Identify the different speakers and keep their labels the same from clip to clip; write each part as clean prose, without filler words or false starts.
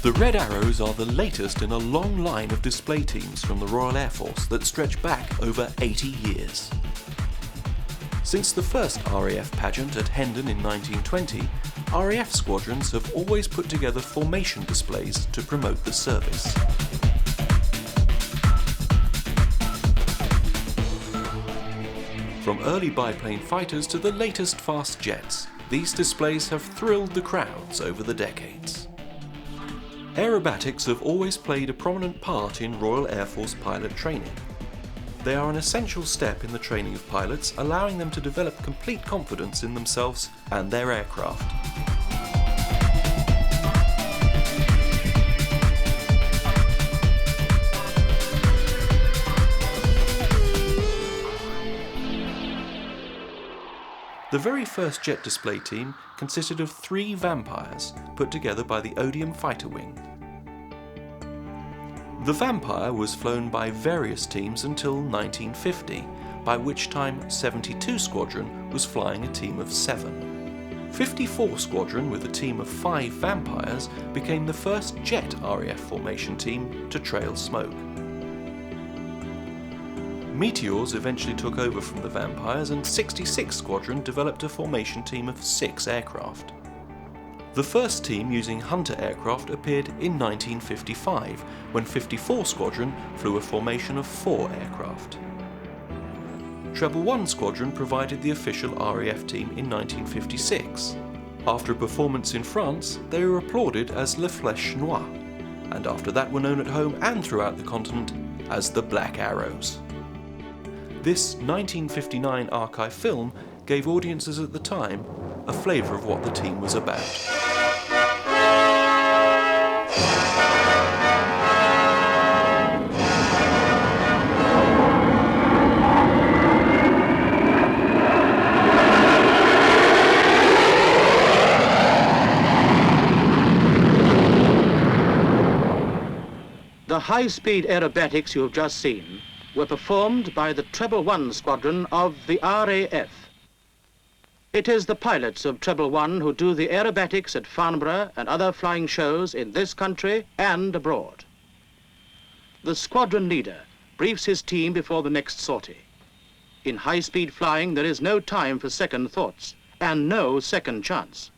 Speaker 1: The Red Arrows are the latest in a long line of display teams from the Royal Air Force that stretch back over 80 years. Since the first RAF pageant at Hendon in 1920, RAF squadrons have always put together formation displays to promote the service. From early biplane fighters to the latest fast jets, these displays have thrilled the crowds over the decades. Aerobatics have always played a prominent part in Royal Air Force pilot training. They are an essential step in the training of pilots, allowing them to develop complete confidence in themselves and their aircraft. The very first jet display team consisted of 3 Vampires put together by the Odium Fighter Wing. The Vampire was flown by various teams until 1950, by which time 72 Squadron was flying a team of 7. 54 Squadron with a team of 5 Vampires became the first jet RAF formation team to trail smoke. Meteors eventually took over from the Vampires, and 66 Squadron developed a formation team of 6 aircraft. The first team using Hunter aircraft appeared in 1955, when 54 Squadron flew a formation of 4 aircraft. Treble 1 Squadron provided the official RAF team in 1956. After a performance in France, they were applauded as Le Flèche Noire, and after that were known at home and throughout the continent as the Black Arrows. This 1959 archive film gave audiences at the time a flavour of what the team was about.
Speaker 2: The high-speed aerobatics you have just seen were performed by the Treble 1 Squadron of the RAF. It is the pilots of Treble 1 who do the aerobatics at Farnborough and other flying shows in this country and abroad. The squadron leader briefs his team before the next sortie. In high-speed flying, there is no time for second thoughts and no second chance.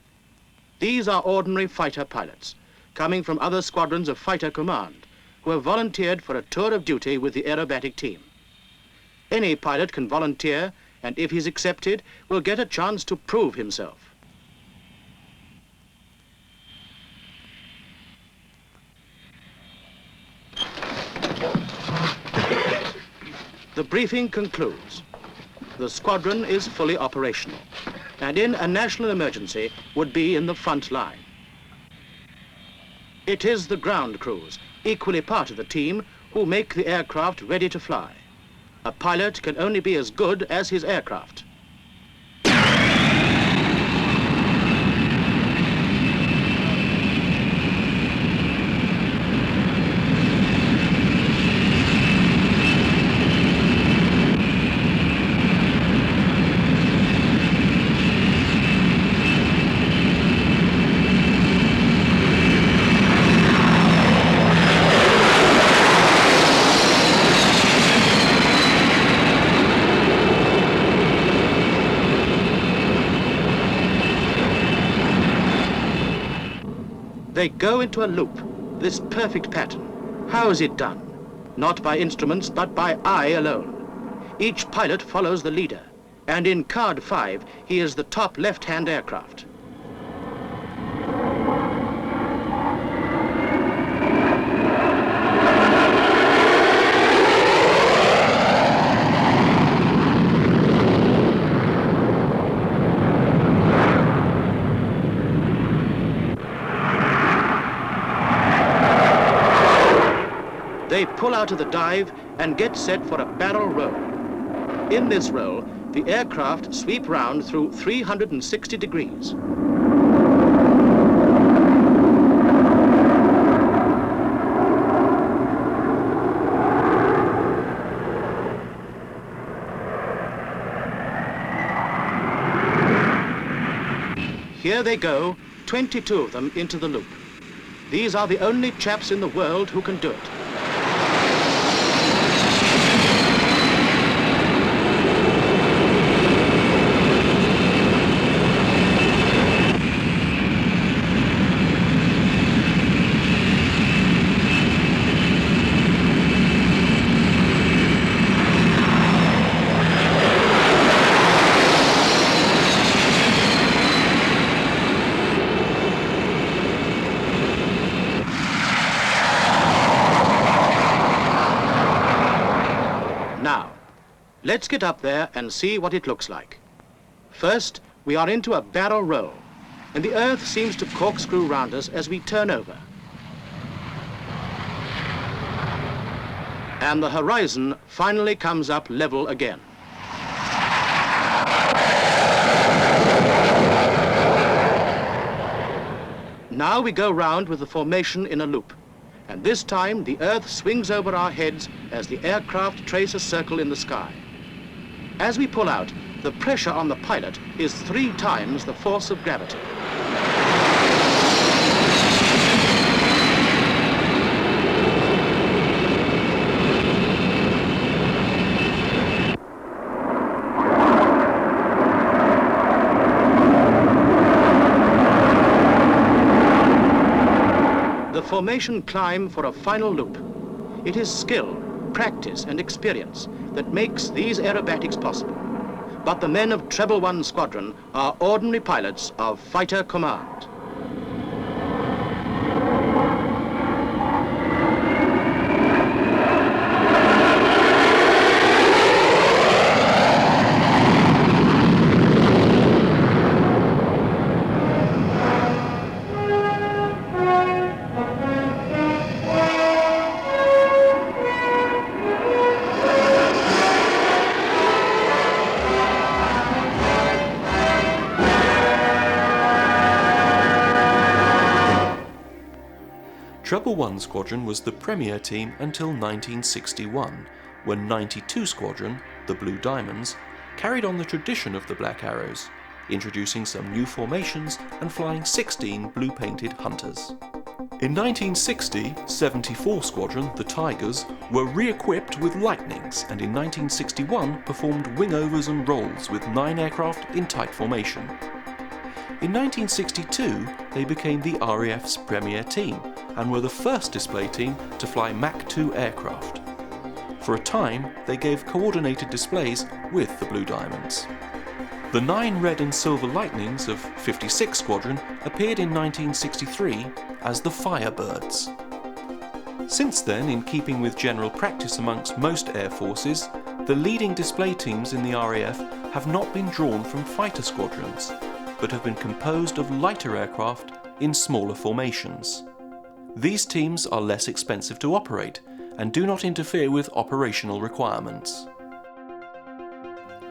Speaker 2: These are ordinary fighter pilots coming from other squadrons of fighter command who have volunteered for a tour of duty with the aerobatic team. Any pilot can volunteer, and if he's accepted, will get a chance to prove himself. The briefing concludes. The squadron is fully operational, and in a national emergency would be in the front line. It is the ground crews, equally part of the team, who make the aircraft ready to fly. A pilot can only be as good as his aircraft. They go into a loop, this perfect pattern. How is it done? Not by instruments, but by eye alone. Each pilot follows the leader, and in card 5, he is the top left-hand aircraft. They pull out of the dive and get set for a barrel roll. In this roll, the aircraft sweep round through 360 degrees. Here they go, 22 of them into the loop. These are the only chaps in the world who can do it. Now, let's get up there and see what it looks like. First, we are into a barrel roll, and the Earth seems to corkscrew round us as we turn over. And the horizon finally comes up level again. Now we go round with the formation in a loop. And this time, the Earth swings over our heads as the aircraft trace a circle in the sky. As we pull out, the pressure on the pilot is 3 times the force of gravity. The formation climb for a final loop. It is skill, practice and experience that makes these aerobatics possible. But the men of Treble One Squadron are ordinary pilots of Fighter Command.
Speaker 1: Treble One Squadron was the premier team until 1961, when 92 Squadron, the Blue Diamonds, carried on the tradition of the Black Arrows, introducing some new formations and flying 16 blue-painted Hunters. In 1960, 74 Squadron, the Tigers, were re-equipped with Lightnings, and in 1961 performed wingovers and rolls with 9 aircraft in tight formation. In 1962, they became the RAF's premier team and were the first display team to fly Mach 2 aircraft. For a time, they gave coordinated displays with the Blue Diamonds. The 9 red and silver Lightnings of 56 Squadron appeared in 1963 as the Firebirds. Since then, in keeping with general practice amongst most air forces, the leading display teams in the RAF have not been drawn from fighter squadrons, but have been composed of lighter aircraft in smaller formations. These teams are less expensive to operate and do not interfere with operational requirements.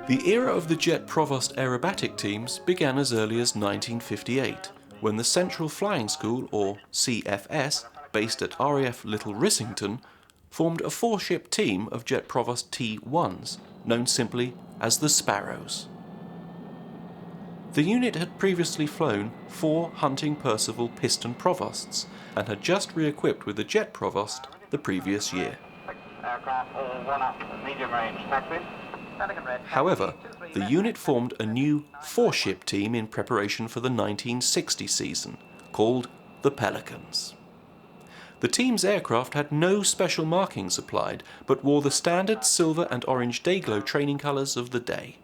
Speaker 1: The era of the Jet Provost aerobatic teams began as early as 1958, when the Central Flying School, or CFS, based at RAF Little Rissington, formed a 4-ship team of Jet Provost T-1s, known simply as the Sparrows. The unit had previously flown 4 Hunting Percival Piston Provosts and had just re-equipped with the Jet Provost the previous year. However, the unit formed a new 4-ship team in preparation for the 1960 season, called the Pelicans. The team's aircraft had no special markings applied, but wore the standard silver and orange Dayglow training colours of the day.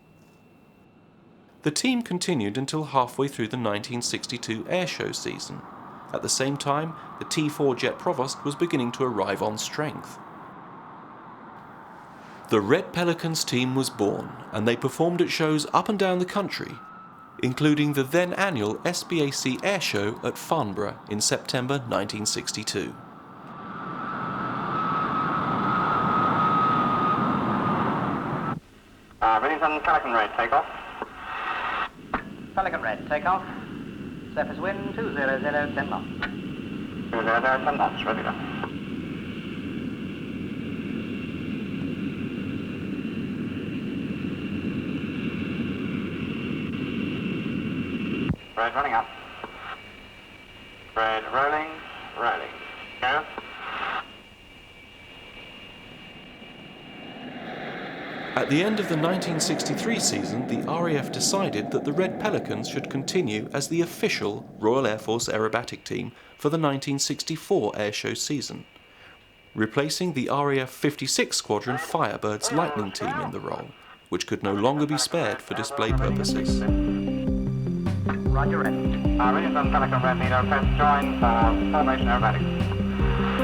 Speaker 1: The team continued until halfway through the 1962 airshow season. At the same time, the T-4 Jet Provost was beginning to arrive on strength. The Red Pelicans team was born, and they performed at shows up and down the country, including the then annual SBAC Airshow at Farnborough in September 1962.
Speaker 3: Ready on Pelican Red, takeoff.
Speaker 4: Pelican Red, takeoff. Surface wind 200, 10 knots.
Speaker 3: 200, 10 knots, ready then. Red running up. Red rolling, rolling. Go.
Speaker 1: At the end of the 1963 season, the RAF decided that the Red Pelicans should continue as the official Royal Air Force aerobatic team for the 1964 airshow season, replacing the RAF 56 Squadron Firebirds Lightning team in the role, which could no longer be spared for display purposes.
Speaker 4: Roger, Red.
Speaker 3: Ready on Pelican Red, need our first join for formation aerobatics.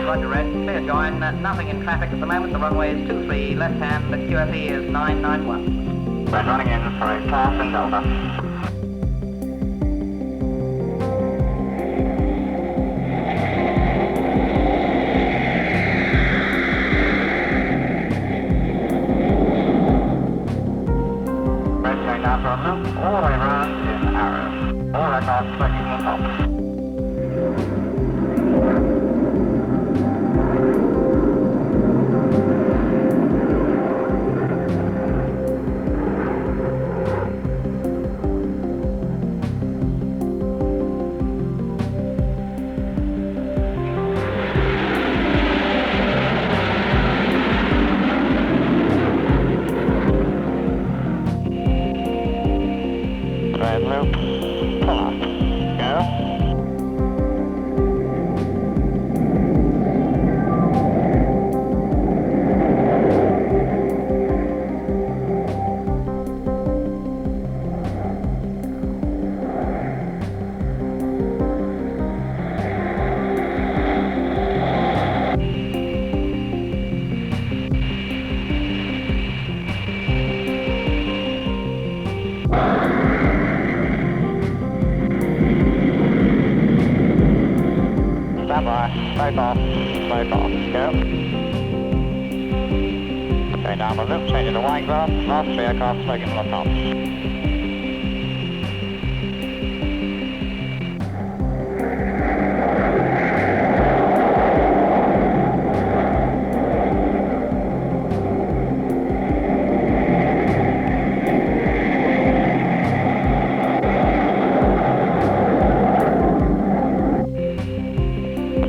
Speaker 4: Roger, Red. Clear join. Nothing in traffic at the moment. The runway is 23, left hand. The QFE is 991.
Speaker 3: Red running in for a pass in Delta. All the way around in arrows. All aircraft taking the top. Red loop, pull up, go. Take off, go. Going down the loop, changing the wide glass, last three aircraft taking the top.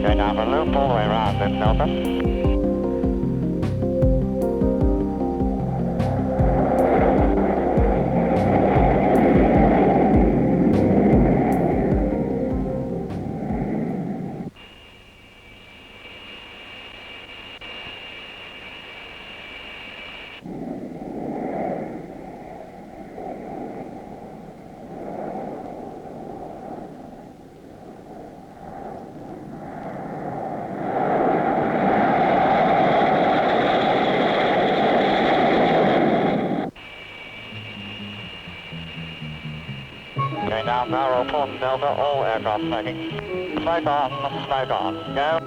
Speaker 3: Going down the loop all the way around this Delta. Going down narrow port Delta, all aircraft taking. Smoke on, go.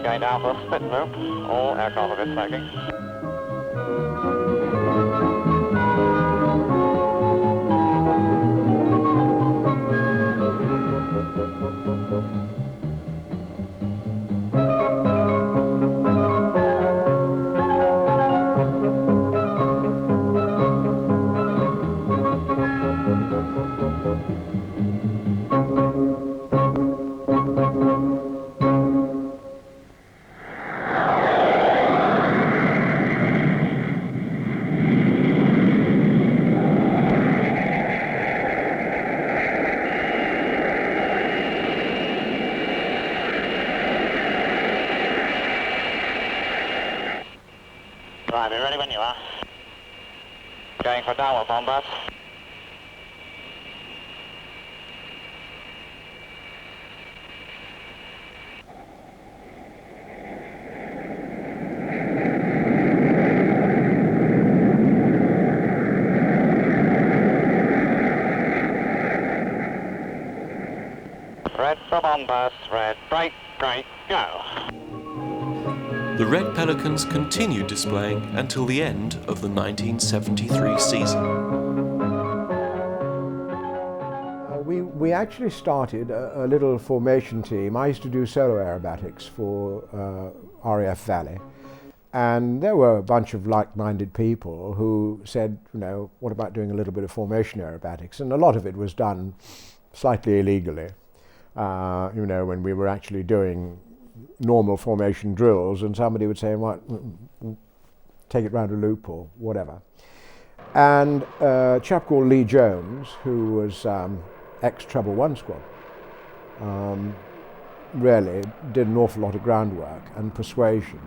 Speaker 3: Going down the split loop, all aircraft are taking. be ready when you are. Going for downward bombers. Red for bombers, red, break, great, go.
Speaker 1: The Red Pelicans continued displaying until the end of the 1973 season.
Speaker 5: We actually started a little formation team. I used to do solo aerobatics for RAF Valley, and there were a bunch of like-minded people who said, you know, what about doing a little bit of formation aerobatics? And a lot of it was done slightly illegally, you know, when we were actually doing normal formation drills, and somebody would say, "What, take it round a loop," or whatever. And a chap called Lee Jones, who was ex-Treble One Squad, really did an awful lot of groundwork and persuasion,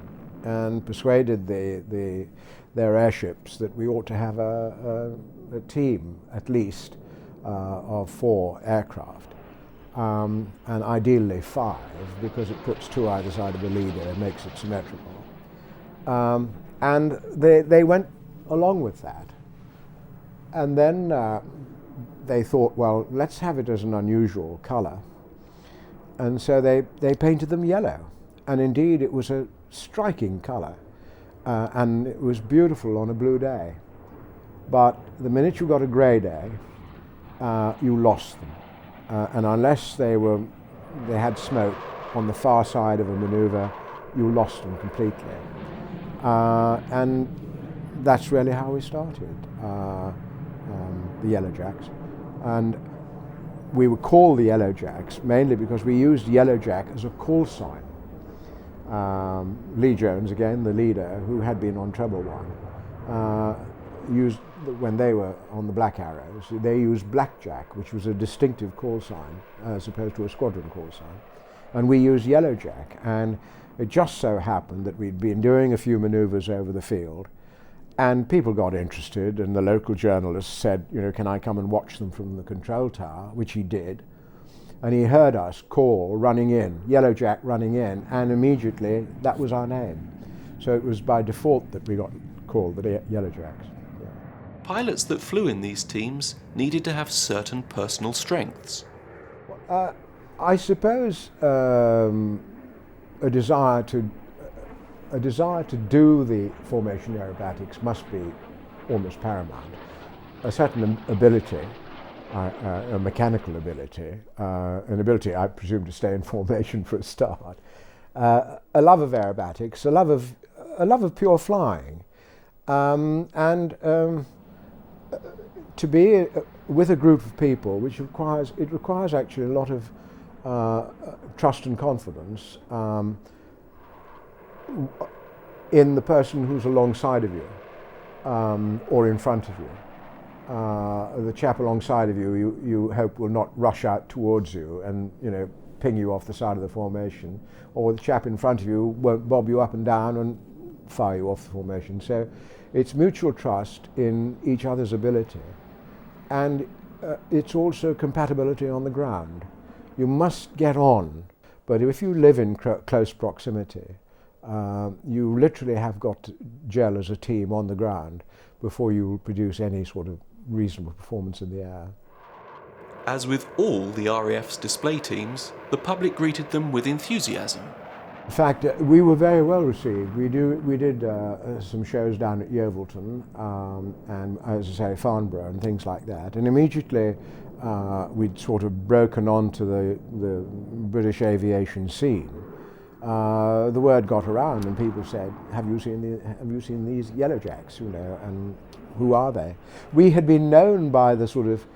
Speaker 5: and persuaded their airships that we ought to have a team, at least, of 4 aircraft. And ideally 5, because it puts 2 either side of the leader and makes it symmetrical. And they went along with that. And then they thought, well, let's have it as an unusual colour. And so they painted them yellow. And indeed, it was a striking colour. And it was beautiful on a blue day. But the minute you got a grey day, you lost them. And unless they had smoke on the far side of a manoeuvre, you lost them completely. And that's really how we started, the Yellowjacks. And we were called the Yellowjacks mainly because we used Yellowjack as a call sign. Lee Jones, again, the leader, who had been on Treble One, used, when they were on the Black Arrows, they used Blackjack, which was a distinctive call sign as opposed to a squadron call sign. And we used Yellowjack, and it just so happened that we'd been doing a few manoeuvres over the field, and people got interested, and the local journalist said, you know, can I come and watch them from the control tower, which he did. And he heard us call, running in, Yellowjack running in, and immediately that was our name. So it was by default that we got called the Yellowjacks.
Speaker 1: Pilots that flew in these teams needed to have certain personal strengths.
Speaker 5: I suppose a desire to do the formation aerobatics must be almost paramount. A certain ability, a mechanical ability, an ability, I presume, to stay in formation for a start, a love of aerobatics, a love of pure flying, and to be with a group of people, which requires actually a lot of trust and confidence in the person who's alongside of you or in front of you. The chap alongside of you, you hope will not rush out towards you and, you know, ping you off the side of the formation, or the chap in front of you won't bob you up and down and fire you off the formation. So it's mutual trust in each other's ability. And it's also compatibility on the ground. You must get on, but if you live in close proximity, you literally have got to gel as a team on the ground before you will produce any sort of reasonable performance in the air.
Speaker 1: As with all the RAF's display teams, the public greeted them with enthusiasm.
Speaker 5: In fact, we were very well received. We did some shows down at Yeovilton and, as I say, Farnborough and things like that. And immediately we'd sort of broken onto the British aviation scene. The word got around, and people said, "Have you seen these Yellowjacks? You know, and who are they?" We had been known by the sort of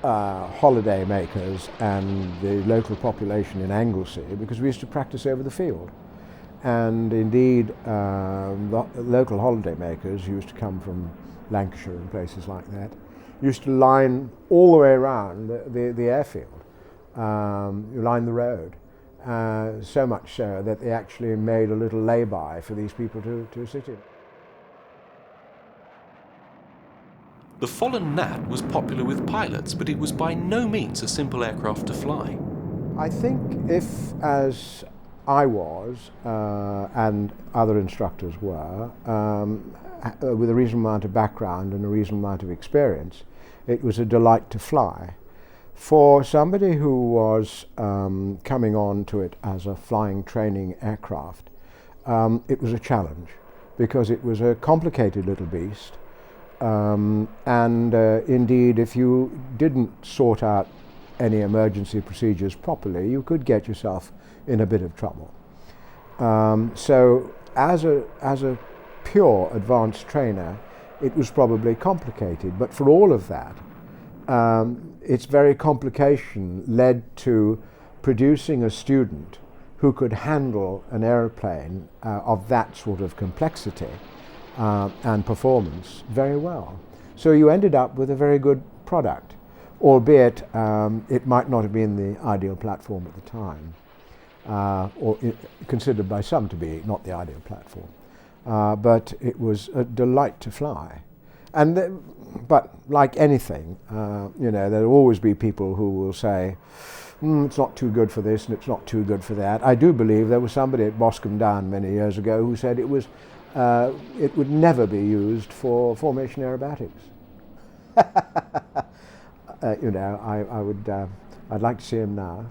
Speaker 5: holiday makers and the local population in Anglesey because we used to practice over the field. And indeed, the local holiday makers used to come from Lancashire and places like that, used to line all the way around the airfield, line the road, so much so that they actually made a little lay-by for these people to sit in.
Speaker 1: The Follen Gnat was popular with pilots, but it was by no means a simple aircraft to fly.
Speaker 5: I think if, as I was, and other instructors were, with a reasonable amount of background and a reasonable amount of experience, it was a delight to fly. For somebody who was coming on to it as a flying training aircraft, it was a challenge because it was a complicated little beast. Indeed, if you didn't sort out any emergency procedures properly, you could get yourself in a bit of trouble. So as a pure advanced trainer, it was probably complicated, but for all of that, its very complication led to producing a student who could handle an airplane of that sort of complexity and performance very well. So you ended up with a very good product, albeit it might not have been the ideal platform at the time, or considered by some to be not the ideal platform. But it was a delight to fly. But like anything, there'll always be people who will say, it's not too good for this and it's not too good for that. I do believe there was somebody at Boscombe Down many years ago who said it would never be used for formation aerobatics. I'd like to see him now.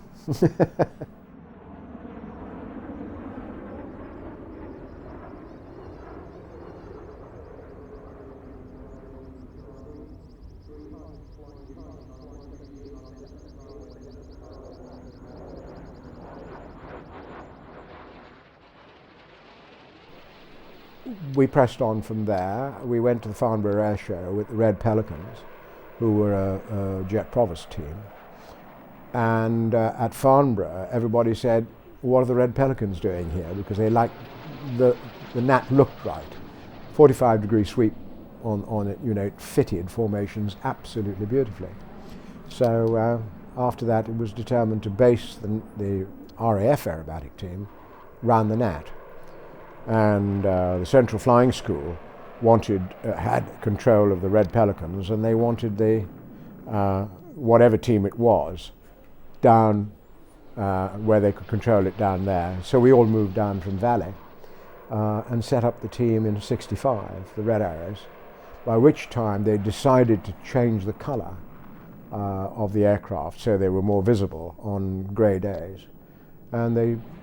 Speaker 5: We pressed on from there. We went to the Farnborough Air Show with the Red Pelicans, who were a Jet Provost team. And at Farnborough, everybody said, what are the Red Pelicans doing here? Because they liked the Gnat looked right. 45-degree sweep on it, it fitted formations absolutely beautifully. So after that, it was determined to base the RAF aerobatic team round the Gnat. And the Central Flying School had control of the Red Pelicans, and they wanted the whatever team it was down where they could control it down there. So we all moved down from Valley and set up the team in '65, the Red Arrows, by which time they decided to change the colour of the aircraft so they were more visible on grey days. And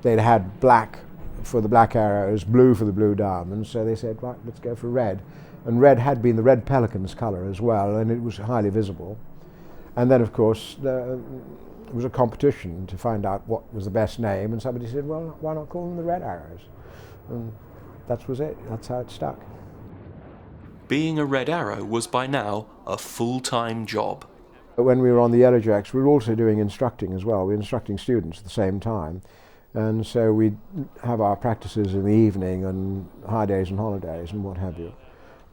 Speaker 5: they'd had black for the Black Arrows, blue for the Blue Diamonds, so they said, right, let's go for red. And red had been the Red Pelicans colour as well, and it was highly visible. And then, of course, there was a competition to find out what was the best name, and somebody said, well, why not call them the Red Arrows? And that was it. That's how it stuck.
Speaker 1: Being a Red Arrow was by now a full-time job.
Speaker 5: When we were on the Yellowjacks, we were also doing instructing as well. We were instructing students at the same time. And so we'd have our practices in the evening and high days and holidays and what have you.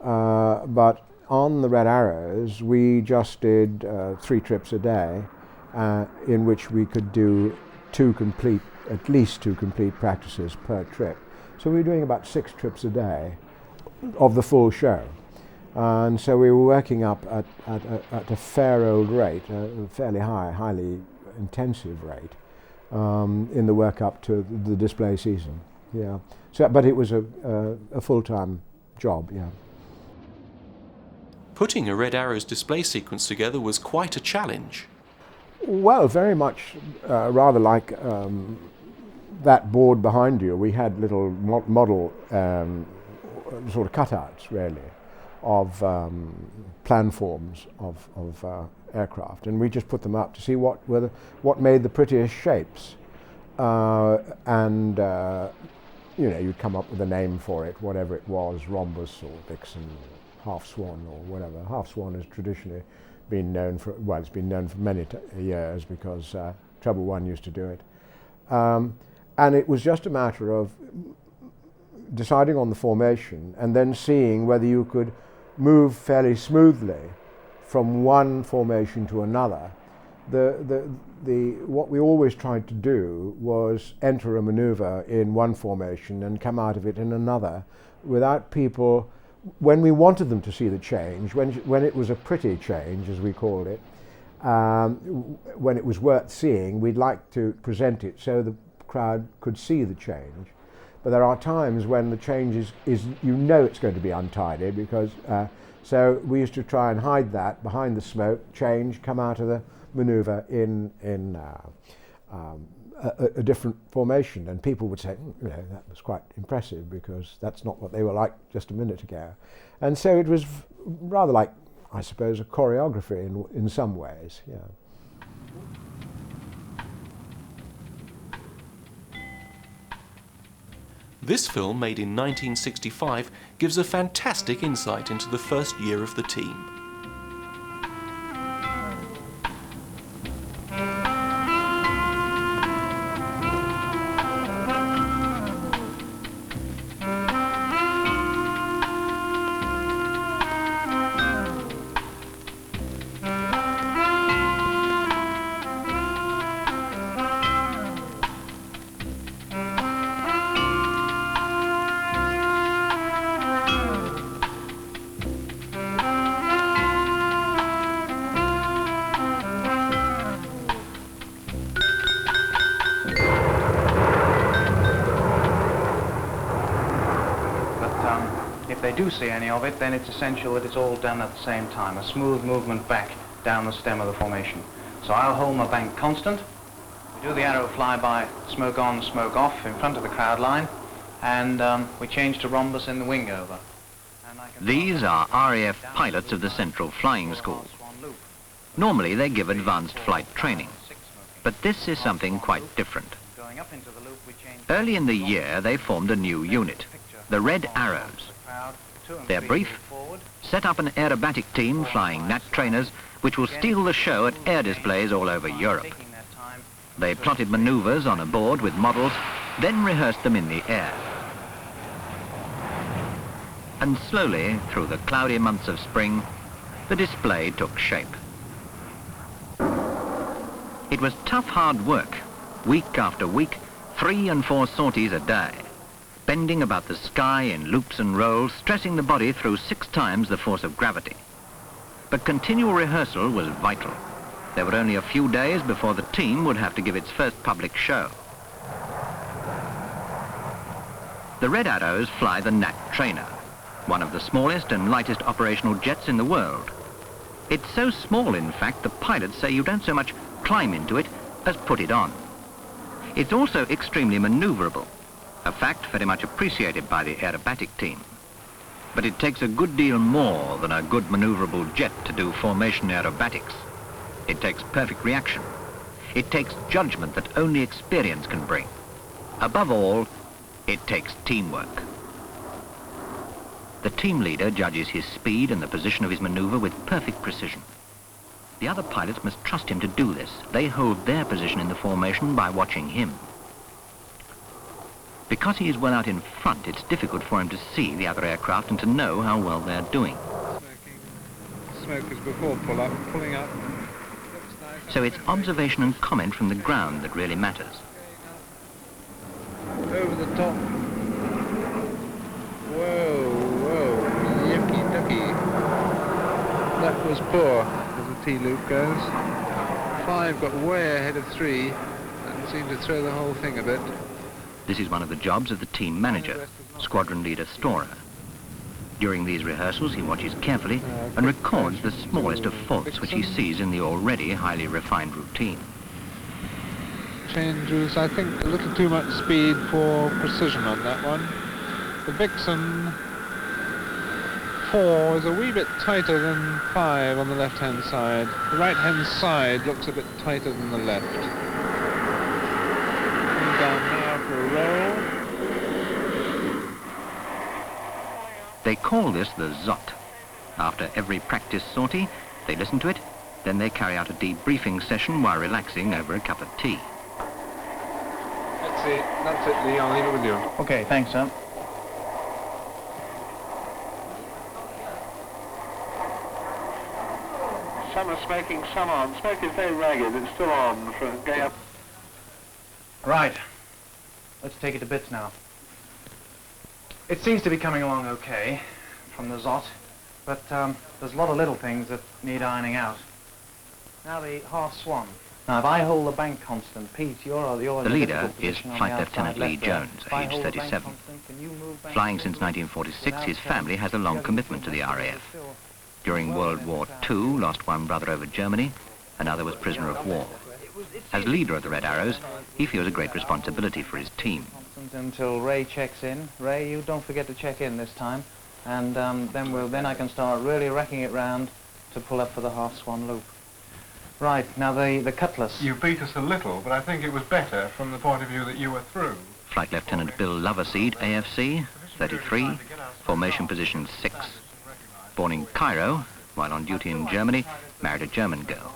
Speaker 5: But on the Red Arrows, we just did 3 trips a day in which we could do at least two complete practices per trip. So we were doing about 6 trips a day of the full show. And so we were working up at a fair old rate, a fairly highly intensive rate. In the work up to the display season, yeah. So, but it was a full-time job, yeah.
Speaker 1: Putting a Red Arrow's display sequence together was quite a challenge.
Speaker 5: Well, very much rather like that board behind you. We had little model sort of cutouts, really, of plan forms of aircraft, and we just put them up to see what made the prettiest shapes, you'd come up with a name for it, whatever it was, rhombus or vixen, half swan or whatever. Half swan has traditionally been known for, well, it's been known for many years because Treble One used to do it, and it was just a matter of deciding on the formation and then seeing whether you could move fairly smoothly from one formation to another. What we always tried to do was enter a maneuver in one formation and come out of it in another without people when we wanted them to see the change, when it was a pretty change, as we called it, when it was worth seeing, we'd like to present it so the crowd could see the change. But there are times when the change is you know it's going to be untidy, because so we used to try and hide that behind the smoke, change, come out of the manoeuvre in a different formation, and people would say, you know, that was quite impressive, because that's not what they were like just a minute ago. And so it was rather like, I suppose, a choreography in some ways. Yeah.
Speaker 1: This film, made in 1965, gives a fantastic insight into the first year of the team.
Speaker 6: If they do see any of it, then it's essential that it's all done at the same time, a smooth movement back down the stem of the formation. So I'll hold my bank constant. We do the arrow flyby, smoke on, smoke off in front of the crowd line, and we change to rhombus in the wing over.
Speaker 7: These are RAF pilots of the Central Flying School. Normally they give advanced flight training, but this is something quite different. Early in the year they formed a new unit, the Red Arrows. They're brief: set up an aerobatic team flying nat trainers which will steal the show at air displays all over Europe. They plotted maneuvers on a board with models, then rehearsed them in the air. And slowly, through the cloudy months of spring, the display took shape. It was tough, hard work, week after week, 3 and 4 sorties a day, bending about the sky in loops and rolls, stressing the body through 6 times the force of gravity. But continual rehearsal was vital. There were only a few days before the team would have to give its first public show. The Red Arrows fly the Nat Trainer, one of the smallest and lightest operational jets in the world. It's so small, in fact, the pilots say you don't so much climb into it as put it on. It's also extremely maneuverable, a fact very much appreciated by the aerobatic team. But it takes a good deal more than a good maneuverable jet to do formation aerobatics. It takes perfect reaction. It takes judgment that only experience can bring. Above all, it takes teamwork. The team leader judges his speed and the position of his maneuver with perfect precision. The other pilots must trust him to do this. They hold their position in the formation by watching him. Because he is well out in front, it's difficult for him to see the other aircraft and to know how well they're doing.
Speaker 8: Smoke is before pull-up, pulling up.
Speaker 7: So it's observation and comment from the ground that really matters.
Speaker 8: Over the top. Whoa, whoa, yucky ducky. That was poor, as the T-loop goes. 5 got way ahead of 3 and seemed to throw the whole thing a bit.
Speaker 7: This is one of the jobs of the team manager, Squadron Leader Storer. During these rehearsals, he watches carefully and records the smallest of faults which he sees in the already highly refined routine.
Speaker 8: Changes, I think, a little too much speed for precision on that one. The Vixen 4 is a wee bit tighter than 5 on the left-hand side. The right-hand side looks a bit tighter than the left. Coming down now for a roll.
Speaker 7: They call this the Zot. After every practice sortie, they listen to it, then they carry out a debriefing session while relaxing over a cup of tea.
Speaker 8: That's it, Lee, I'll leave it with you.
Speaker 6: Okay, thanks, sir.
Speaker 9: Some are smoking, some aren't. Smoke is very ragged, it's still on for going up.
Speaker 6: Right, let's take it to bits now. It seems to be coming along okay. from the Zot, but there's a lot of little things that need ironing out. Now the half swan. Now if I hold the bank constant, Pete, you're
Speaker 7: the leader is Flight Lieutenant Lee Jones, aged 37. Flying since 1946, his family has a long commitment to the RAF. During World War II, lost one brother over Germany, another was prisoner of war. As leader of the Red Arrows, he feels a great responsibility for his team.
Speaker 6: Until Ray checks in. Ray, you don't forget to check in this time, and then I can start really wrecking it round to pull up for the half swan loop. Right, now the cutlass.
Speaker 10: You beat us a little, but I think it was better from the point of view that you were through.
Speaker 7: Flight Lieutenant Bill Loverseed, AFC, 33, formation position 6. Born in Cairo, while on duty in Germany, married a German girl.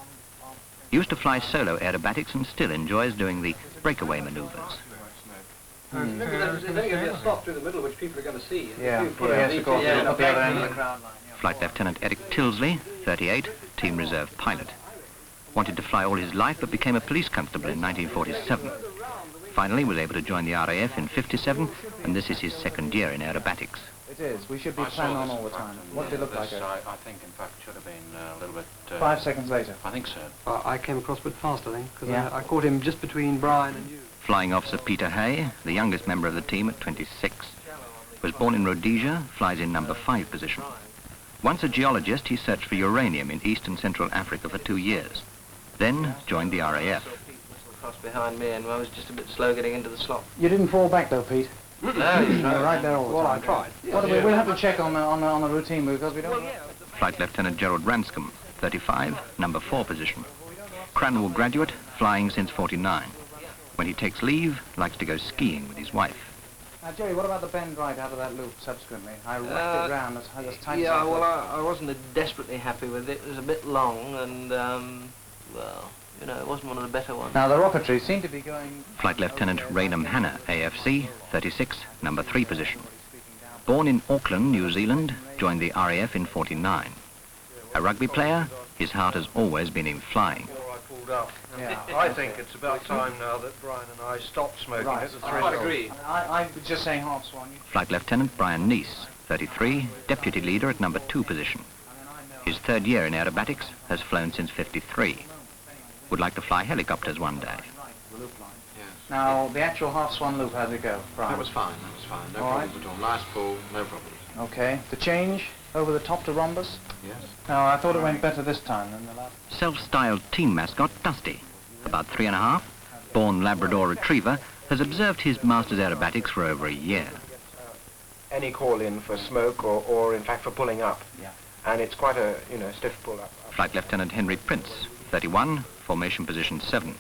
Speaker 7: Used to fly solo aerobatics and still enjoys doing the breakaway maneuvers.
Speaker 11: There's going to be a stop through the middle which people are going to see.
Speaker 6: Yeah, yes, of course, at the other end of the crowd line.
Speaker 7: Flight Lieutenant Eric Tilsley, 38, Team Reserve pilot. Wanted to fly all his life but became a police constable in 1947. Finally was able to join the RAF in 57, and this is his second year in aerobatics.
Speaker 6: It is. We should be planning on all the time. What did it look like?
Speaker 12: I think, in fact, it should have been a little bit...
Speaker 6: 5 seconds later.
Speaker 12: I think so.
Speaker 11: I came across a bit fast, I think, because
Speaker 6: yeah.
Speaker 11: I caught him just between Brian and you.
Speaker 7: Flying Officer Peter Hay, the youngest member of the team at 26. Was born in Rhodesia, flies in number 5 position. Once a geologist, he searched for uranium in East and Central Africa for 2 years. Then joined the RAF.
Speaker 13: Crossed behind me and I was just a bit slow getting into the slot.
Speaker 6: You didn't fall back though, Pete?
Speaker 13: No,
Speaker 6: you were right there all the time.
Speaker 11: Well, I tried.
Speaker 6: Yeah, we'll have to check on the routine because we don't...
Speaker 7: Flight Lieutenant Gerald Ranscombe, 35, number 4 position. Cranwell graduate, flying since 49. When he takes leave, likes to go skiing with his wife.
Speaker 6: Now, Jerry, what about the bend right out of that loop subsequently? I wrapped it round as tight as I could.
Speaker 13: Well, I wasn't desperately happy with it. It was a bit long and, well, you know, it wasn't one of the better ones.
Speaker 6: Now, the rocketry seemed to be going...
Speaker 7: Flight Lieutenant Raynham Hanna, AFC, 36, number 3 position. Born in Auckland, New Zealand, joined the RAF in 49. A rugby player, his heart has always been in flying.
Speaker 10: Yeah. I think it's about time now that Brian and I stopped smoking at the threshold.
Speaker 13: I agree.
Speaker 6: I was just saying half swan.
Speaker 7: Flight Lieutenant Brian Neese, 33, deputy leader at number 2 position. His 3rd year in aerobatics, has flown since 53. Would like to fly helicopters one day.
Speaker 6: Now, the actual half swan loop, how'd it go, Brian?
Speaker 12: That was fine, No problems at all. Nice pull, no problems.
Speaker 6: Okay. The change over the top to rhombus?
Speaker 12: Yes.
Speaker 6: No, I thought it went better this time than the last.
Speaker 7: Self-styled team mascot Dusty, about 3½, born Labrador Retriever, has observed his master's aerobatics for over a year.
Speaker 14: Any call in for smoke or in fact for pulling up.
Speaker 6: Yeah.
Speaker 14: And it's quite a, stiff pull up.
Speaker 7: Flight Lieutenant Henry Prince, 31, formation position 7.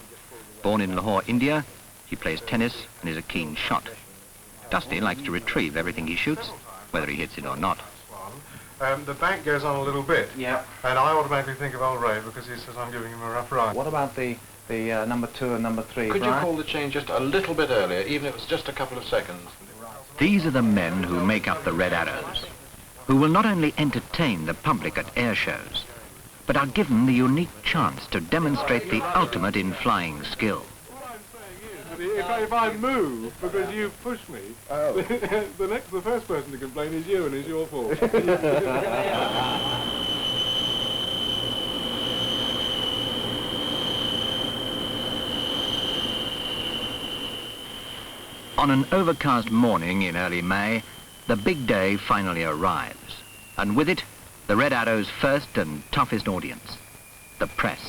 Speaker 7: Born in Lahore, India, he plays tennis and is a keen shot. Dusty likes to retrieve everything he shoots, whether he hits it or not.
Speaker 10: The bank goes on a little bit.
Speaker 6: Yeah.
Speaker 10: And I automatically think of old Ray because he says I'm giving him a rough ride.
Speaker 6: What about the number 2 and number 3,
Speaker 12: Could
Speaker 6: Brian?
Speaker 12: you call the change just a little bit earlier, even if it's just a couple of seconds?
Speaker 7: These are the men who make up the Red Arrows, who will not only entertain the public at air shows, but are given the unique chance to demonstrate the ultimate in flying skill.
Speaker 10: If I move because you push me, the first person to complain is you, and it's your fault.
Speaker 7: On an overcast morning in early May, the big day finally arrives, and with it, the Red Arrow's first and toughest audience, the press.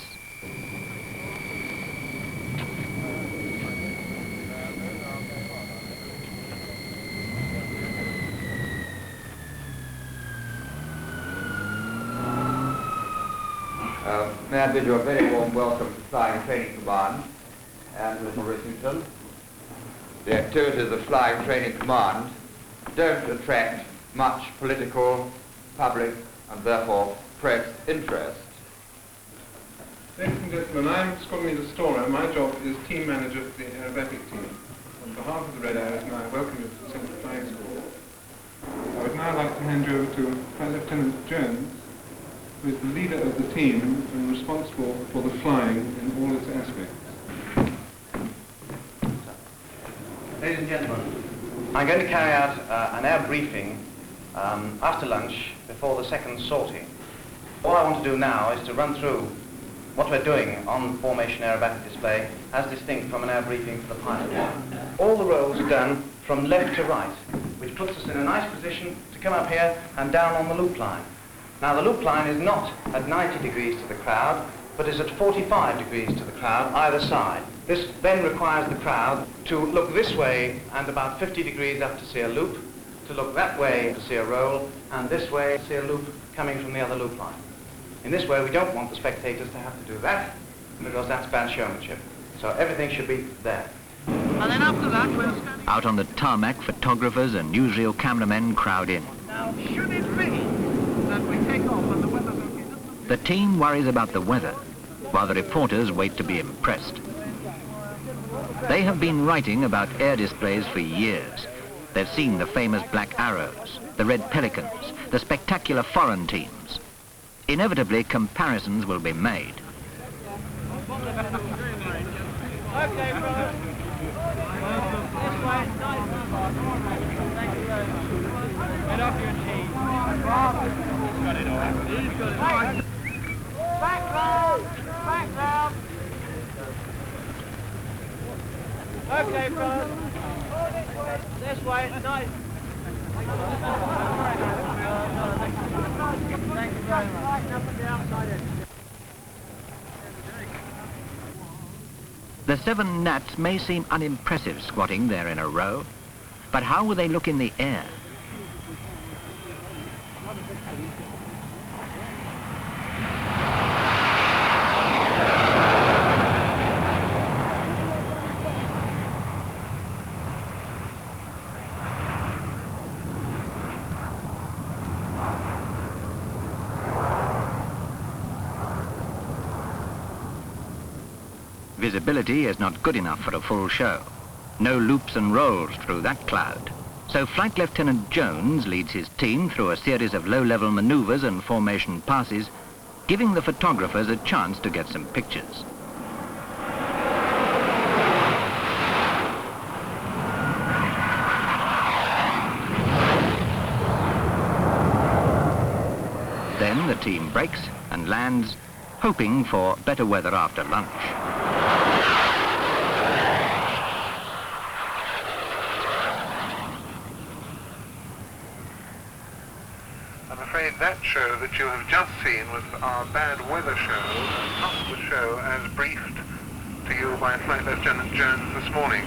Speaker 15: May I bid you a very warm welcome to Flying Training Command and Little Rissington. The activities of Flying Training Command don't attract much political, public, and therefore press interest.
Speaker 10: Ladies and gentlemen, I'm Squadron Leader Storer. My job is team manager for the aerobatic team. On behalf of the Red Arrows, I welcome you to the Central Flying School. I would now like to hand you over to Flight Lieutenant Jones, who is the leader of the team and responsible for the flying in all its aspects.
Speaker 6: Ladies and gentlemen, I'm going to carry out an air briefing after lunch, before the second sortie. All I want to do now is to run through what we're doing on formation aerobatic display as distinct from an air briefing for the pilot. All the rolls are done from left to right, which puts us in a nice position to come up here and down on the loop line. Now the loop line is not at 90 degrees to the crowd, but is at 45 degrees to the crowd either side. This then requires the crowd to look this way and about 50 degrees up to see a loop, to look that way to see a roll, and this way to see a loop coming from the other loop line. In this way, we don't want the spectators to have to do that, because that's bad showmanship. So everything should be there.
Speaker 4: And then after that, we'll stand...
Speaker 7: Out on the tarmac, photographers and newsreel cameramen crowd in.
Speaker 4: Now, should it be that we take off and the weather's okay?
Speaker 7: The team worries about the weather, while the reporters wait to be impressed. They have been writing about air displays for years. They've seen the famous Black Arrows, the Red Pelicans, the spectacular foreign teams. Inevitably, comparisons will be made.
Speaker 4: Okay, bro. This way, nice. Thank you very much. Get off your knees. He's got it all. He's got it all. Back round. Back round. Okay, bro. This way, nice. Thank you very much. Up and the outside edge.
Speaker 7: The 7 gnats may seem unimpressive squatting there in a row, but how will they look in the air? Visibility is not good enough for a full show. No loops and rolls through that cloud. So Flight Lieutenant Jones leads his team through a series of low-level maneuvers and formation passes, giving the photographers a chance to get some pictures. Then the team breaks and lands, hoping for better weather after lunch.
Speaker 10: I'm afraid that show that you have just seen was our bad weather show, not the show as briefed to you by Flight Lieutenant Jones this morning.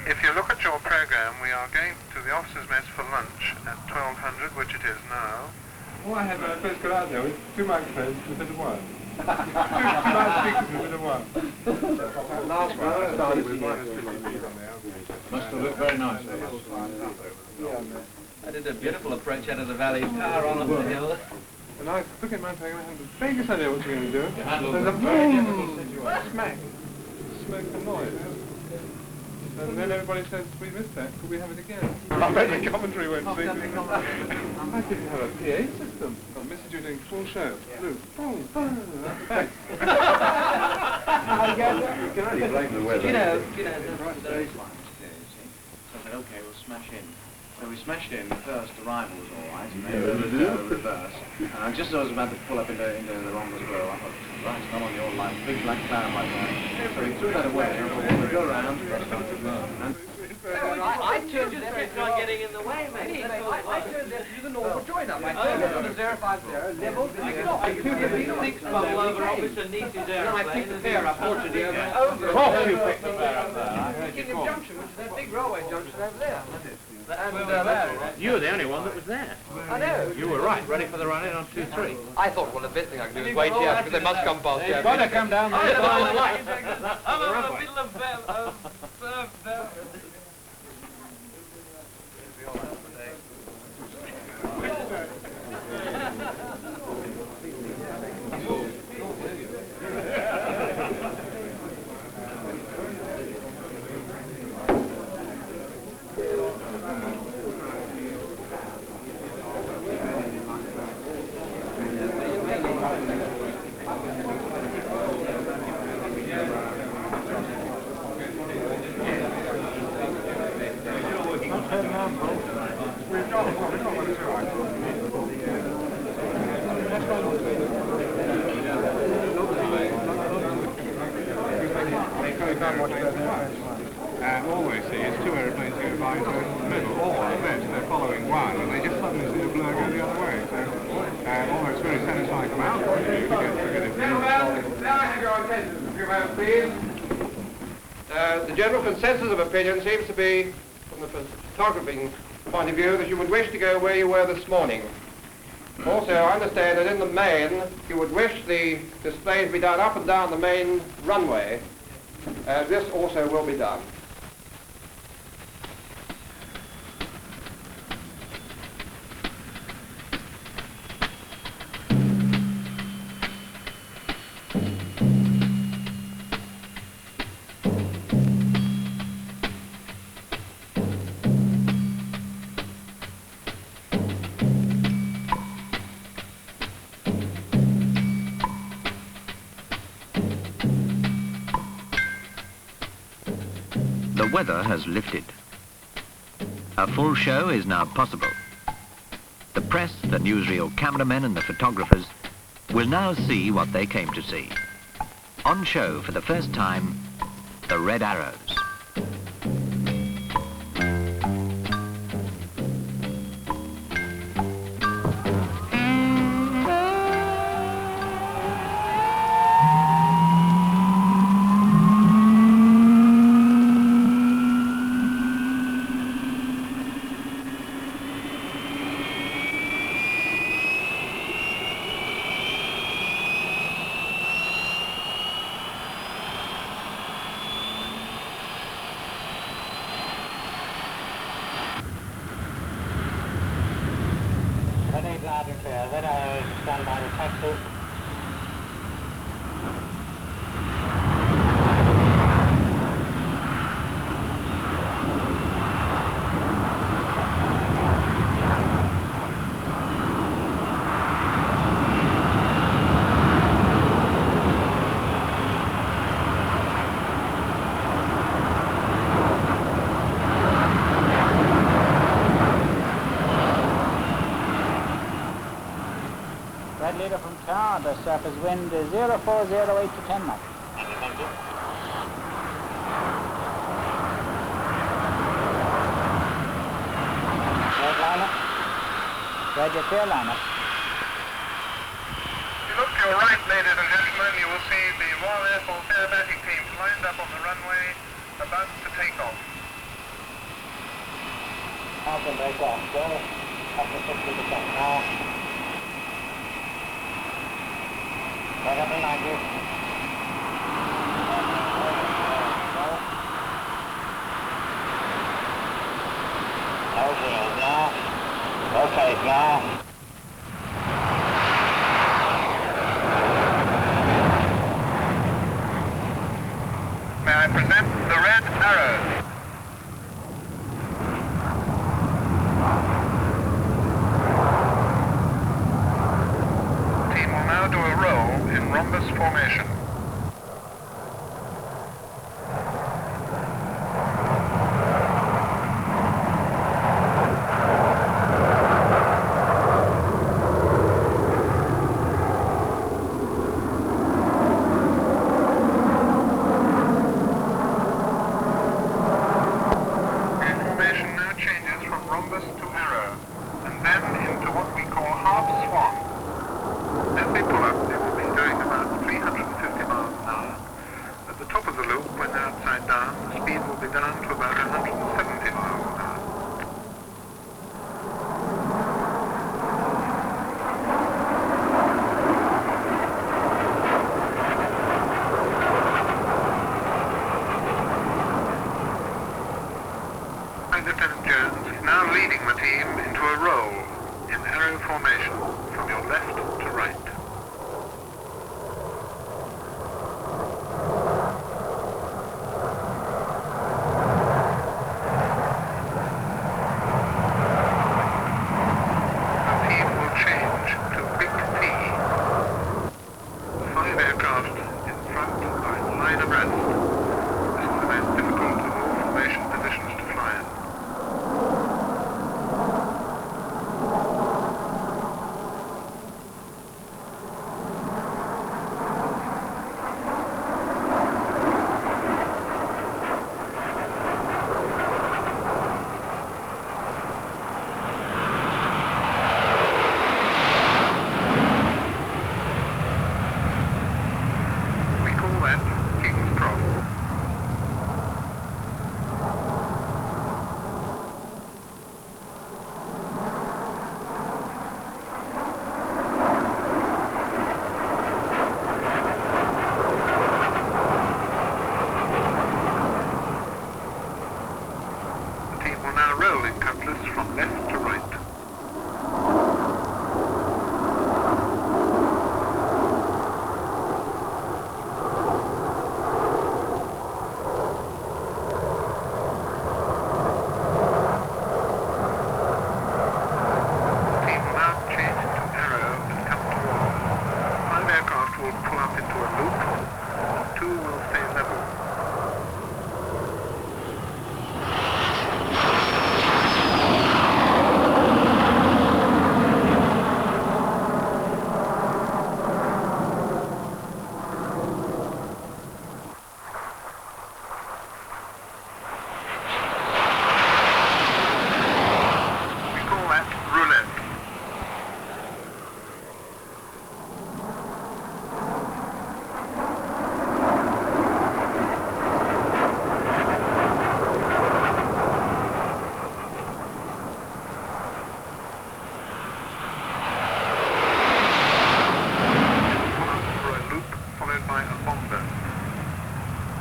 Speaker 10: If you look at your program, we are going to the officers' mess for lunch at 1200, which it is now.
Speaker 9: All I have first got out there was 2 microphones instead of 1. 2 loudspeakers instead of 1.
Speaker 12: That last one I started with -50 on there. Must have looked very nice.
Speaker 13: I did a beautiful approach out of the valley, power on up the hill.
Speaker 9: And I took in my program, I had the vaguest idea what you were going to do. There's a boom, smack, smoke and noise. And then everybody says, we missed that, could we have it again? I bet the commentary went big. I didn't have a PA system. I missed you doing full show. Blue, boom, boom, thanks.
Speaker 12: You can only blame the weather.
Speaker 6: You know, there is one. So I said, okay, we'll smash in. So we smashed in, the first arrival was all right, and then the reverse. And just as I was about to pull up into the wrong as well, I thought, right, it's not on your line, big black cloud like that. So he threw that away, and I thought, we'll go around, and
Speaker 4: I turned left, it's not getting in the way, mate. I turned left to the normal join up. I turned left to the 050, level, I picked the 6 bubble over Officer Nietzsche's airplane. I picked the pair up, fortunately, over.
Speaker 9: Of course you picked the pair up there.
Speaker 4: Kingdom Junction, which is that big railway junction over there. And
Speaker 16: you were the only one that was there.
Speaker 4: I know.
Speaker 16: You were right, ready for the run-in on 2-3.
Speaker 11: I thought, well, the best thing I could do is wait here, because they must come past here.
Speaker 16: They've got to come down there.
Speaker 4: I'm in the middle of
Speaker 10: And all they see is two aeroplanes go by in the middle, or at best they're following one, and they just suddenly see a blur go the other way. So, although it's very satisfying from our point of view, we get a
Speaker 12: Gentlemen, now I have your attention for a few moments, please. The general consensus of opinion seems to be, from the photographing point of view, that you would wish to go where you were this morning. Also, I understand that in the main, you would wish the display to be done up and down the main runway. This also will be done.
Speaker 7: The weather has lifted. A full show is now possible. The press, the newsreel cameramen and the photographers will now see what they came to see. On show for the first time, the Red Arrows.
Speaker 3: Red Arrows, stand by the taxi.
Speaker 17: Leader from town, the surface wind is 0408 to 10 knots.
Speaker 3: Thank you.
Speaker 17: Red liner. Red your clear liner.
Speaker 10: If you look to your right, ladies and gentlemen, you will see the Royal Air Force aerobatic teams lined up on the runway, about to take off.
Speaker 3: Now can break off. Go up to 60% now. Right up in 90. Okay, now. Okay, now.
Speaker 10: May I present the Red Arrows? Team will now do a roll in rhombus formation. Formation now changes from rhombus to arrow, and then into what we call half swan. As they pull up, they will be doing about 350 miles an hour. At the top of the loop, when they're upside down, the speed will be down to about 170 miles an hour. Lieutenant Jones is now leading the team into a roll in arrow formation from your left to right. The team will change to Big T. 5 aircraft in front are in line abreast. This is the most difficult of all formation positions to fly in.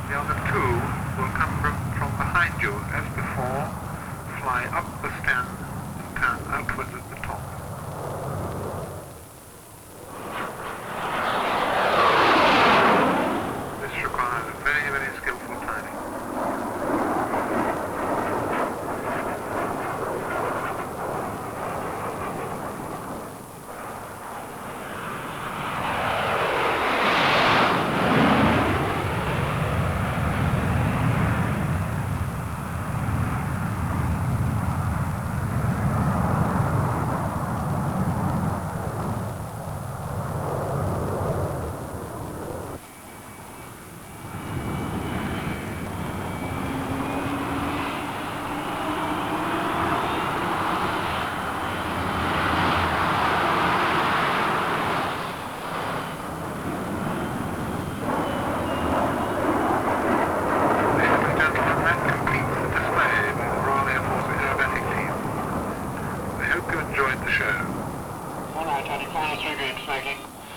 Speaker 8: The other two will come from behind you as before, fly up the stem and turn outwards at the top. This requires very, very skillful planning.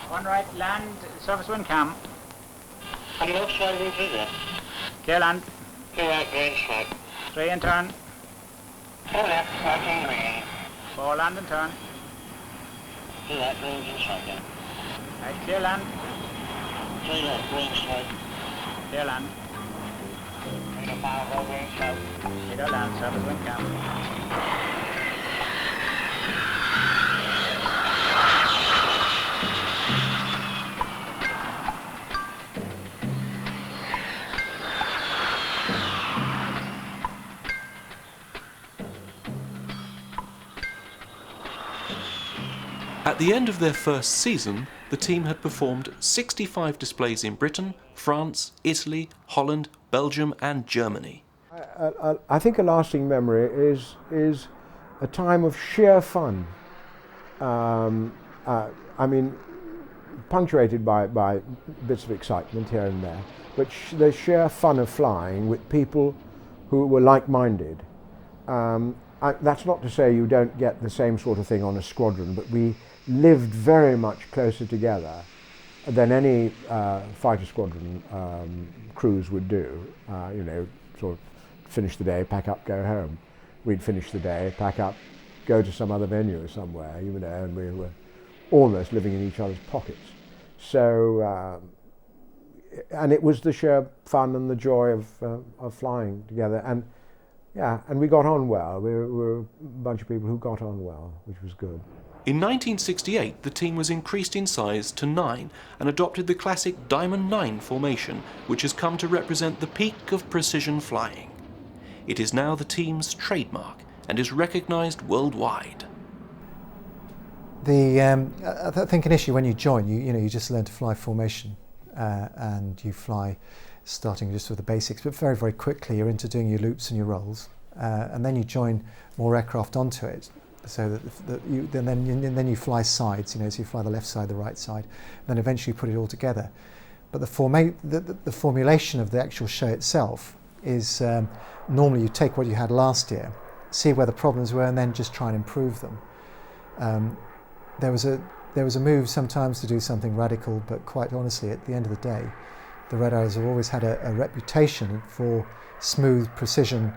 Speaker 17: One right, land, surface wind cam.
Speaker 3: And left side wind through there.
Speaker 17: Clear land.
Speaker 3: 2 right, green strike.
Speaker 17: 3 and turn.
Speaker 3: 4 left, striking green.
Speaker 17: 4 land and turn.
Speaker 3: 2 right, green strike again.
Speaker 17: Right, clear land.
Speaker 3: 3 left, green strike.
Speaker 17: Clear land.
Speaker 3: 3 to 5, roll green strike.
Speaker 17: Clear land, surface wind cam.
Speaker 1: At the end of their first season, the team had performed 65 displays in Britain, France, Italy, Holland, Belgium and Germany.
Speaker 5: I think a lasting memory is a time of sheer fun. I mean, punctuated by bits of excitement here and there, but the sheer fun of flying with people who were like-minded. That's not to say you don't get the same sort of thing on a squadron, but we lived very much closer together than any fighter squadron crews would do. You know, sort of finish the day, pack up, go home. We'd finish the day, pack up, go to some other venue somewhere, you know, and we were almost living in each other's pockets. So, and it was the sheer fun and the joy of flying together. And yeah, and we got on well. We were a bunch of people who got on well, which was good.
Speaker 1: In 1968, the team was increased in size to 9 and adopted the classic Diamond 9 formation, which has come to represent the peak of precision flying. It is now the team's trademark and is recognised worldwide.
Speaker 18: I think initially when you join, you just learn to fly formation and you fly starting just with the basics, but very, very quickly you're into doing your loops and your rolls, and then you join more aircraft onto it. So then you fly sides, so you fly the left side, the right side, and then eventually put it all together. But the formulation of the actual show itself is normally you take what you had last year, see where the problems were, and then just try and improve them. There was a move sometimes to do something radical, but quite honestly, at the end of the day, the Red Arrows have always had a reputation for smooth precision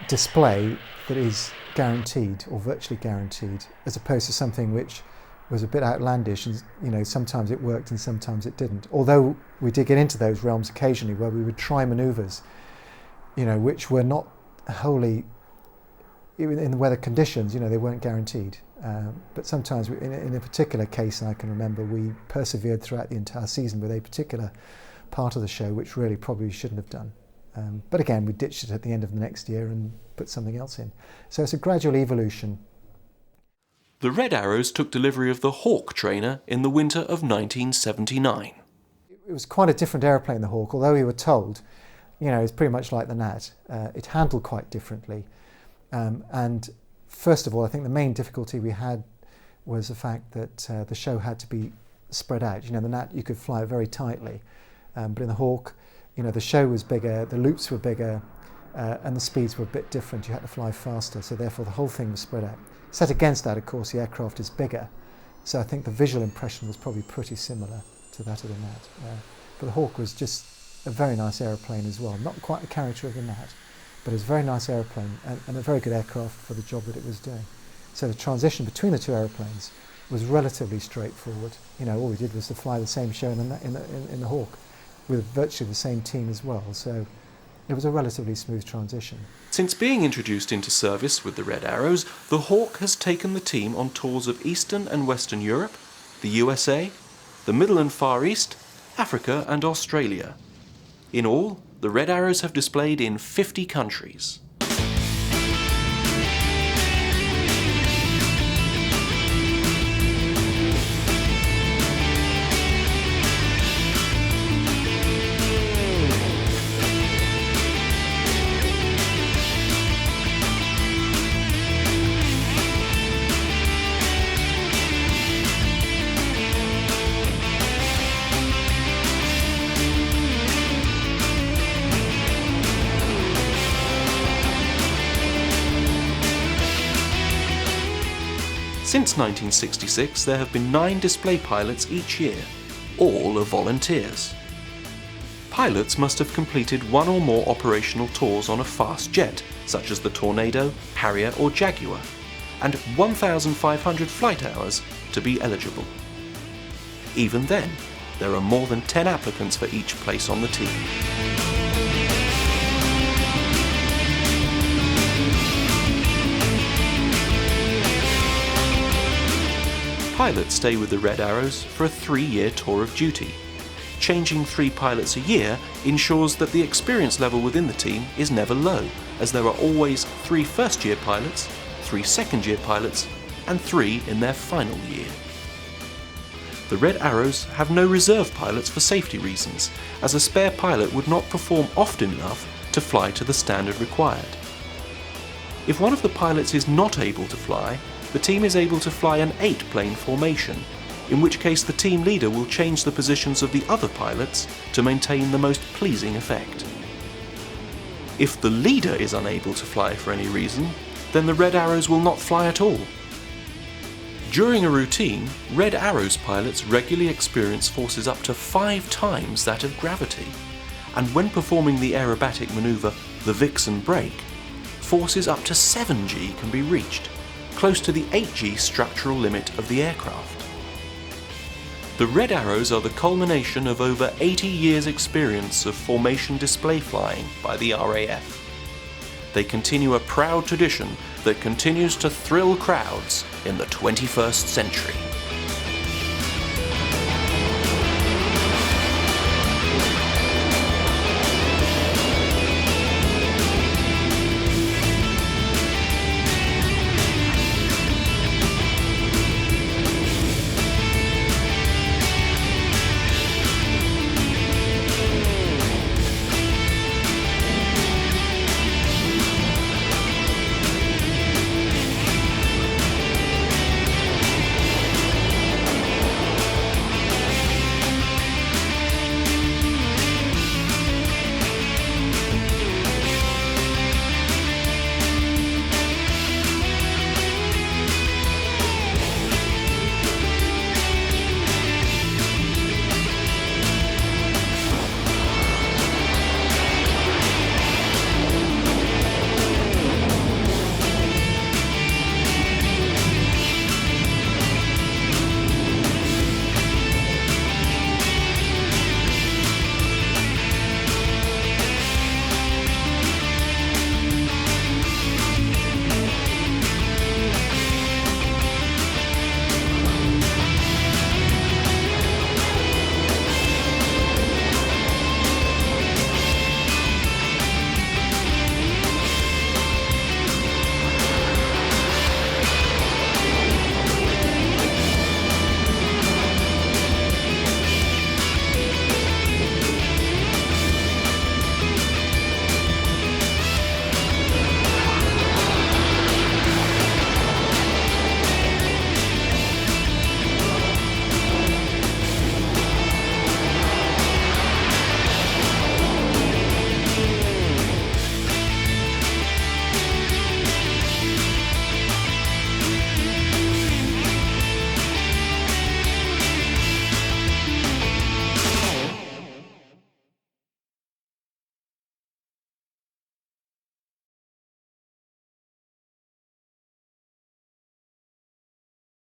Speaker 18: display that is guaranteed or virtually guaranteed, as opposed to something which was a bit outlandish and sometimes it worked and sometimes it didn't. Although we did get into those realms occasionally where we would try manoeuvres which were not wholly, even in the weather conditions, they weren't guaranteed. But sometimes in a particular case, I can remember, we persevered throughout the entire season with a particular part of the show which really probably shouldn't have done. But again, we ditched it at the end of the next year and put something else in. So it's a gradual evolution.
Speaker 1: The Red Arrows took delivery of the Hawk trainer in the winter of 1979.
Speaker 18: It was quite a different aeroplane, the Hawk, although we were told, it's pretty much like the Gnat. It handled quite differently. And first of all, I think the main difficulty we had was the fact that the show had to be spread out. The Gnat, you could fly it very tightly, but in the Hawk, the show was bigger, the loops were bigger, and the speeds were a bit different. You had to fly faster, so therefore the whole thing was spread out. Set against that, of course, the aircraft is bigger, so I think the visual impression was probably pretty similar to that of the Gnat. But the Hawk was just a very nice aeroplane as well. Not quite the character of the Gnat, but it was a very nice aeroplane and a very good aircraft for the job that it was doing. So the transition between the two aeroplanes was relatively straightforward. You know, all we did was to fly the same show in the Hawk with virtually the same team as well. So it was a relatively smooth transition.
Speaker 1: Since being introduced into service with the Red Arrows, the Hawk has taken the team on tours of Eastern and Western Europe, the USA, the Middle and Far East, Africa and Australia. In all, the Red Arrows have displayed in 50 countries. Since 1966, there have been 9 display pilots each year. All are volunteers. Pilots must have completed 1 or more operational tours on a fast jet, such as the Tornado, Harrier or Jaguar, and 1,500 flight hours to be eligible. Even then, there are more than 10 applicants for each place on the team. Pilots stay with the Red Arrows for a 3-year tour of duty. Changing 3 pilots a year ensures that the experience level within the team is never low, as there are always 3 first-year pilots, 3 second-year pilots, and 3 in their final year. The Red Arrows have no reserve pilots for safety reasons, as a spare pilot would not perform often enough to fly to the standard required. If one of the pilots is not able to fly, the team is able to fly an 8-plane formation, in which case the team leader will change the positions of the other pilots to maintain the most pleasing effect. If the leader is unable to fly for any reason, then the Red Arrows will not fly at all. During a routine, Red Arrows pilots regularly experience forces up to 5 times that of gravity, and when performing the aerobatic manoeuvre, the Vixen brake, forces up to 7G can be reached, close to the 8G structural limit of the aircraft. The Red Arrows are the culmination of over 80 years' experience of formation display flying by the RAF. They continue a proud tradition that continues to thrill crowds in the 21st century.